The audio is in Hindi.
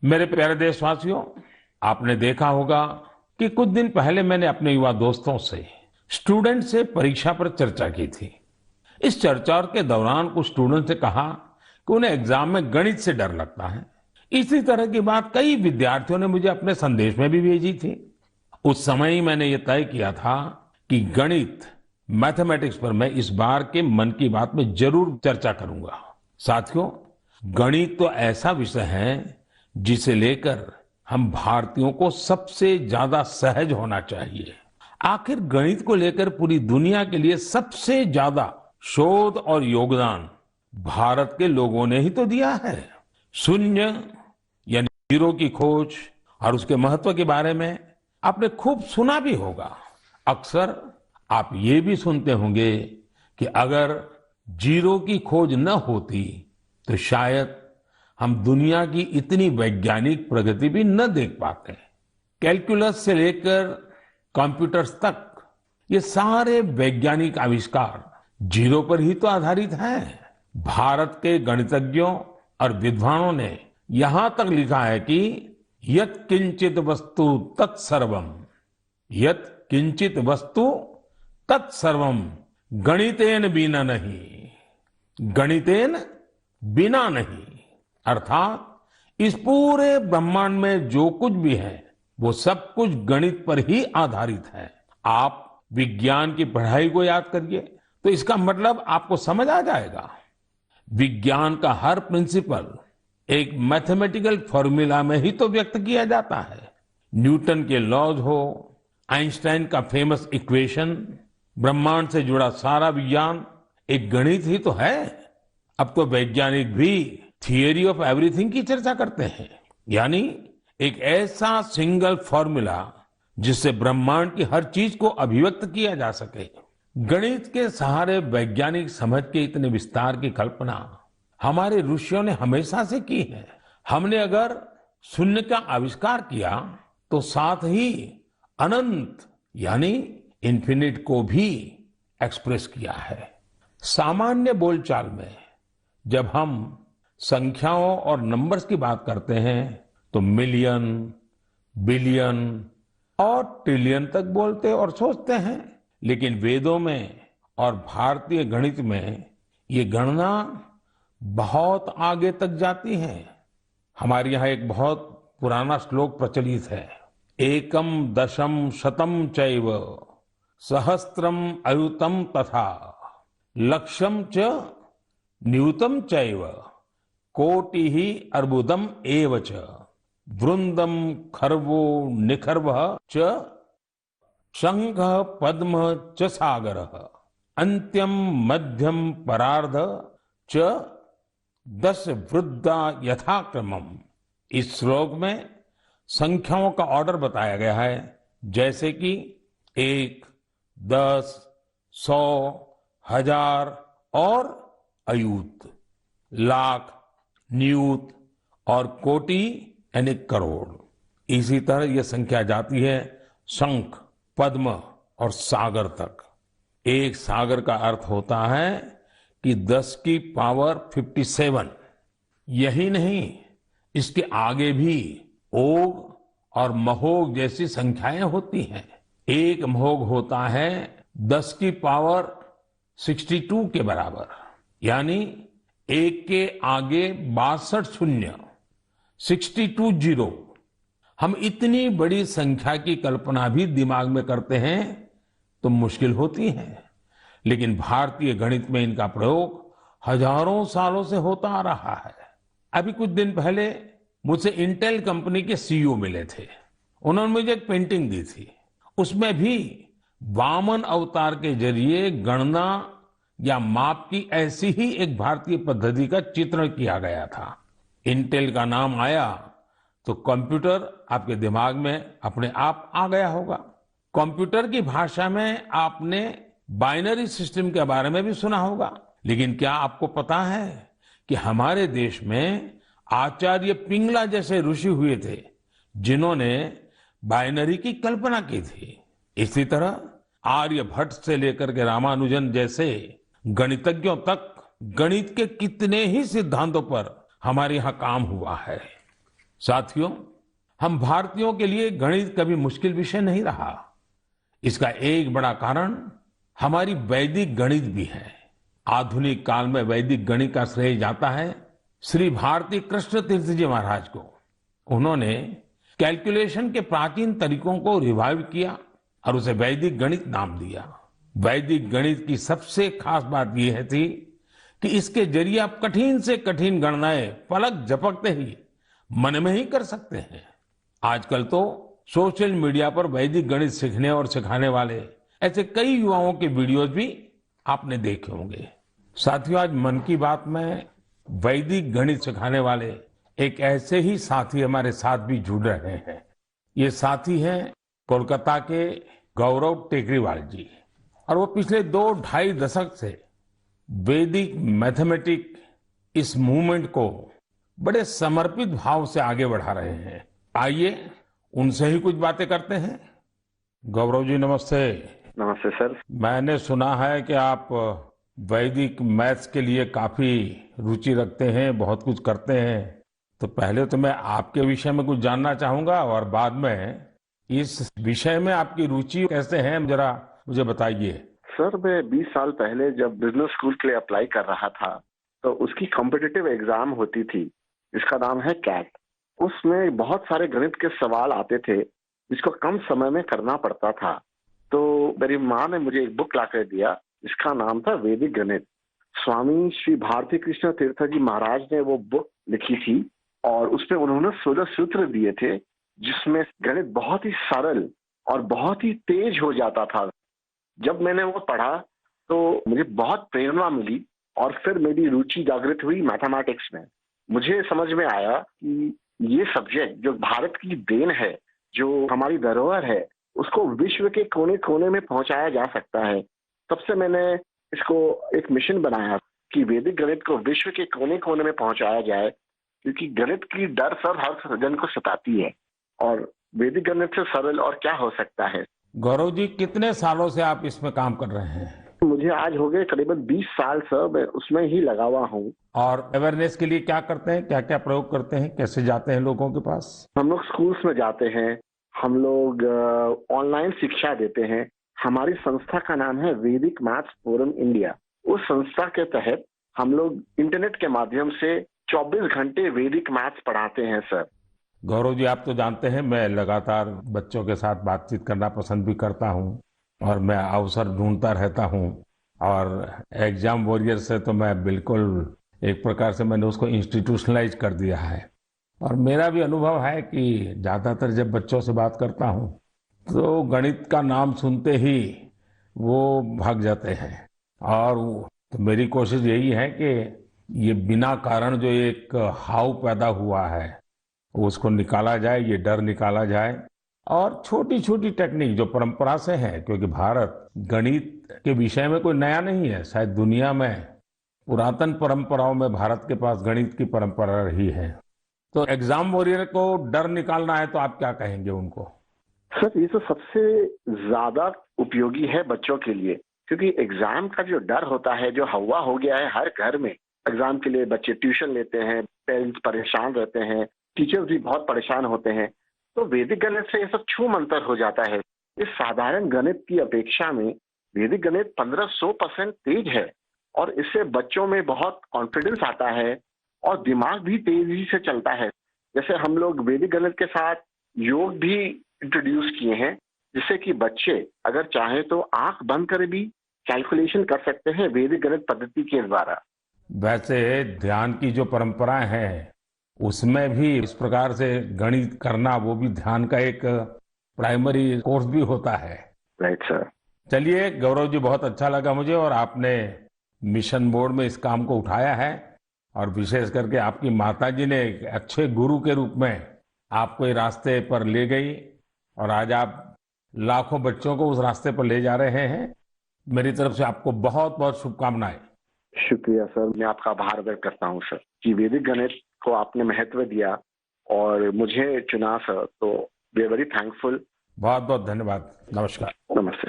मेरे प्यारे देशवासियों, आपने देखा होगा कि कुछ दिन पहले मैंने अपने युवा दोस्तों से, स्टूडेंट से परीक्षा पर चर्चा की थी। इस चर्चा के दौरान कुछ स्टूडेंट से कहा कि उन्हें एग्जाम में गणित से डर लगता है। इसी तरह की बात कई विद्यार्थियों ने मुझे अपने संदेश में भी भेजी थी। उस समय ही मैंने ये तय किया था कि गणित, मैथमेटिक्स पर मैं इस बार के मन की बात में जरूर चर्चा करूंगा। साथियों, गणित तो ऐसा विषय है जिसे लेकर हम भारतीयों को सबसे ज्यादा सहज होना चाहिए। आखिर गणित को लेकर पूरी दुनिया के लिए सबसे ज्यादा शोध और योगदान भारत के लोगों ने ही तो दिया है। शून्य यानी जीरो की खोज और उसके महत्व के बारे में आपने खूब सुना भी होगा। अक्सर आप ये भी सुनते होंगे कि अगर जीरो की खोज न होती तो शायद हम दुनिया की इतनी वैज्ञानिक प्रगति भी न देख पाते। कैलकुलस से लेकर कंप्यूटर्स तक ये सारे वैज्ञानिक आविष्कार जीरो पर ही तो आधारित हैं। भारत के गणितज्ञों और विद्वानों ने यहां तक लिखा है कि यत् किंचित वस्तु तत्सर्वम, यत् किंचित वस्तु तत्सर्वम गणितेन बिना नहीं, गणितेन बिना नहीं। अर्थात इस पूरे ब्रह्मांड में जो कुछ भी है वो सब कुछ गणित पर ही आधारित है। आप विज्ञान की पढ़ाई को याद करिए तो इसका मतलब आपको समझ आ जाएगा। विज्ञान का हर प्रिंसिपल एक मैथमेटिकल फॉर्मूला में ही तो व्यक्त किया जाता है। न्यूटन के लॉज हो, आइंस्टाइन का फेमस इक्वेशन, ब्रह्मांड से जुड़ा सारा विज्ञान एक गणित ही तो है। अब तो वैज्ञानिक भी थियरी ऑफ एवरीथिंग की चर्चा करते हैं, यानी एक ऐसा सिंगल फॉर्मूला जिससे ब्रह्मांड की हर चीज को अभिव्यक्त किया जा सके। गणित के सहारे वैज्ञानिक समझ के इतने विस्तार की कल्पना हमारे ऋषियों ने हमेशा से की है। हमने अगर शून्य का आविष्कार किया तो साथ ही अनंत यानी इन्फिनिट को भी एक्सप्रेस किया है। सामान्य बोलचाल में जब हम संख्याओं और नंबर्स की बात करते हैं तो मिलियन, बिलियन और ट्रिलियन तक बोलते और सोचते हैं, लेकिन वेदों में और भारतीय गणित में ये गणना बहुत आगे तक जाती है। हमारे यहाँ एक बहुत पुराना श्लोक प्रचलित है, एकम दशम शतम चैव सहस्त्रम अयुतम तथा लक्ष्यम च न्यूतम चैव कोटि ही अर्बुदम एव च वृंदम खर्वो निखर्व च शंख पद्म च सागर अंत्यम मध्यम परार्ध च दश वृद्धा यथाक्रमम। इस श्लोक में संख्याओं का ऑर्डर बताया गया है, जैसे कि 1, 10, 100, 1000 और अयूत, लाख, नियूत और कोटि यानी करोड़। इसी तरह यह संख्या जाती है शंख, पद्म और सागर तक। एक सागर का अर्थ होता है कि 10 की पावर 57। यही नहीं, इसके आगे भी ओघ और महोघ जैसी संख्याएं होती हैं। एक महोघ होता है 10 की पावर 62 के बराबर, यानी एक के आगे 62 शून्य, 62 जीरो। हम इतनी बड़ी संख्या की कल्पना भी दिमाग में करते हैं तो मुश्किल होती है, लेकिन भारतीय गणित में इनका प्रयोग हजारों सालों से होता आ रहा है। अभी कुछ दिन पहले मुझसे इंटेल कंपनी के सीईओ मिले थे। उन्होंने मुझे एक पेंटिंग दी थी, उसमें भी वामन अवतार के जरिए गणना या माप की ऐसी ही एक भारतीय पद्धति का चित्रण किया गया था। इंटेल का नाम आया तो कंप्यूटर आपके दिमाग में अपने आप आ गया होगा। कंप्यूटर की भाषा में आपने बाइनरी सिस्टम के बारे में भी सुना होगा, लेकिन क्या आपको पता है कि हमारे देश में आचार्य पिंगला जैसे ऋषि हुए थे जिन्होंने बाइनरी की कल्पना की थी। इसी तरह आर्यभट्ट से लेकर के रामानुजन जैसे गणितज्ञों तक गणित के कितने ही सिद्धांतों पर हमारे यहाँ काम हुआ है। साथियों, हम भारतीयों के लिए गणित कभी मुश्किल विषय नहीं रहा। इसका एक बड़ा कारण हमारी वैदिक गणित भी है। आधुनिक काल में वैदिक गणित का श्रेय जाता है श्री भारती कृष्ण तीर्थ जी महाराज को। उन्होंने कैलकुलेशन के प्राचीन तरीकों को रिवाइव किया और उसे वैदिक गणित नाम दिया। वैदिक गणित की सबसे खास बात यह थी कि इसके जरिए आप कठिन से कठिन गणनाएं पलक झपकते ही मन में ही कर सकते हैं। आजकल तो सोशल मीडिया पर वैदिक गणित सीखने और सिखाने वाले ऐसे कई युवाओं के वीडियोस भी आपने देखे होंगे। साथियों, आज मन की बात में वैदिक गणित सिखाने वाले एक ऐसे ही साथी हमारे साथ भी जुड़ रहे हैं। ये साथी हैं कोलकाता के गौरव टेकरीवाल जी, और वो पिछले 2-2.5 दशक से वैदिक मैथमेटिक इस मूवमेंट को बड़े समर्पित भाव से आगे बढ़ा रहे हैं। आइए उनसे ही कुछ बातें करते हैं। गौरव जी, नमस्ते। नमस्ते सर। मैंने सुना है कि आप वैदिक मैथ्स के लिए काफी रुचि रखते हैं, बहुत कुछ करते हैं। तो पहले तो मैं आपके विषय में कुछ जानना चाहूंगा और बाद में इस विषय में आपकी रुचि कैसे है, जरा मुझे बताइए। सर, मैं 20 साल पहले जब बिजनेस स्कूल के लिए अप्लाई कर रहा था तो उसकी कॉम्पिटिटिव एग्जाम होती थी जिसका नाम है कैट। उसमें बहुत सारे गणित के सवाल आते थे जिसको कम समय में करना पड़ता था। तो मेरी माँ ने मुझे एक बुक लाकर दिया जिसका नाम था वैदिक गणित। स्वामी श्री भारती कृष्ण तीर्थ जी महाराज ने वो बुक लिखी थी और उसमें उन्होंने 16 सूत्र दिए थे जिसमें गणित बहुत ही सरल और बहुत ही तेज हो जाता था। जब मैंने वो पढ़ा तो मुझे बहुत प्रेरणा मिली और फिर मेरी रुचि जागृत हुई मैथमेटिक्स में। मुझे समझ में आया कि ये सब्जेक्ट जो भारत की देन है, जो हमारी धरोहर है, उसको विश्व के कोने कोने में पहुंचाया जा सकता है। तब से मैंने इसको एक मिशन बनाया कि वैदिक गणित को विश्व के कोने कोने में पहुंचाया जाए, क्योंकि गणित की डर सर हर जन को सताती है और वैदिक गणित से सरल और क्या हो सकता है। गौरव जी, कितने सालों से आप इसमें काम कर रहे हैं? मुझे आज हो गए करीबन 20 साल सर, मैं उसमें ही लगा हुआ हूँ। और अवेयरनेस के लिए क्या करते हैं, क्या क्या प्रयोग करते हैं, कैसे जाते हैं लोगों के पास? हम लोग स्कूल्स में जाते हैं, हम लोग ऑनलाइन शिक्षा देते हैं। हमारी संस्था का नाम है वैदिक मैथ्स फोरम इंडिया। उस संस्था के तहत हम लोग इंटरनेट के माध्यम से 24 घंटे वैदिक मैथ्स पढ़ाते हैं सर। गौरव जी, आप तो जानते हैं मैं लगातार बच्चों के साथ बातचीत करना पसंद भी करता हूं और मैं अवसर ढूंढता रहता हूं। और एग्जाम वॉरियर से तो मैं बिल्कुल एक प्रकार से मैंने उसको इंस्टीट्यूशनलाइज कर दिया है। और मेरा भी अनुभव है कि ज्यादातर जब बच्चों से बात करता हूं तो गणित का नाम सुनते ही वो भाग जाते हैं। और तो मेरी कोशिश यही है कि ये बिना कारण जो एक हाव पैदा हुआ है उसको निकाला जाए, ये डर निकाला जाए। और छोटी छोटी टेक्निक जो परंपरा से है, क्योंकि भारत गणित के विषय में कोई नया नहीं है, शायद दुनिया में पुरातन परंपराओं में भारत के पास गणित की परंपरा रही है। तो एग्जाम वॉरियर को डर निकालना है तो आप क्या कहेंगे उनको? सर, ये तो सबसे ज्यादा उपयोगी है बच्चों के लिए, क्योंकि एग्जाम का जो डर होता है, जो हवा हो गया है हर घर में। एग्जाम के लिए बच्चे ट्यूशन लेते हैं, पेरेंट्स परेशान रहते हैं, टीचर्स भी बहुत परेशान होते हैं। तो वैदिक गणित से ये सब छू मंतर हो जाता है। इस साधारण गणित की अपेक्षा में वैदिक गणित 1500% तेज है और इससे बच्चों में बहुत कॉन्फिडेंस आता है और दिमाग भी तेजी से चलता है। जैसे हम लोग वैदिक गणित के साथ योग भी इंट्रोड्यूस किए हैं, जिससे कि बच्चे अगर चाहे तो आंख बंद कर भी कैलकुलेशन कर सकते हैं वैदिक गणित पद्धति के द्वारा। वैसे ध्यान की जो परंपरा है उसमें भी इस प्रकार से गणित करना, वो भी ध्यान का एक प्राइमरी कोर्स भी होता है। Right sir. चलिए गौरव जी, बहुत अच्छा लगा मुझे, और आपने मिशन मोड में इस काम को उठाया है और विशेष करके आपकी माताजी ने एक अच्छे गुरु के रूप में आपको इस रास्ते पर ले गई और आज आप लाखों बच्चों को उस रास्ते पर ले जा रहे हैं। मेरी तरफ से आपको बहुत बहुत शुभकामनाएं। शुक्रिया सर, मैं आपका आभार व्यक्त करता हूँ सर कि वैदिक गणित को आपने महत्व दिया और मुझे चुना सर, तो वी आर वेरी थैंकफुल। बहुत बहुत धन्यवाद। नमस्कार। नमस्ते।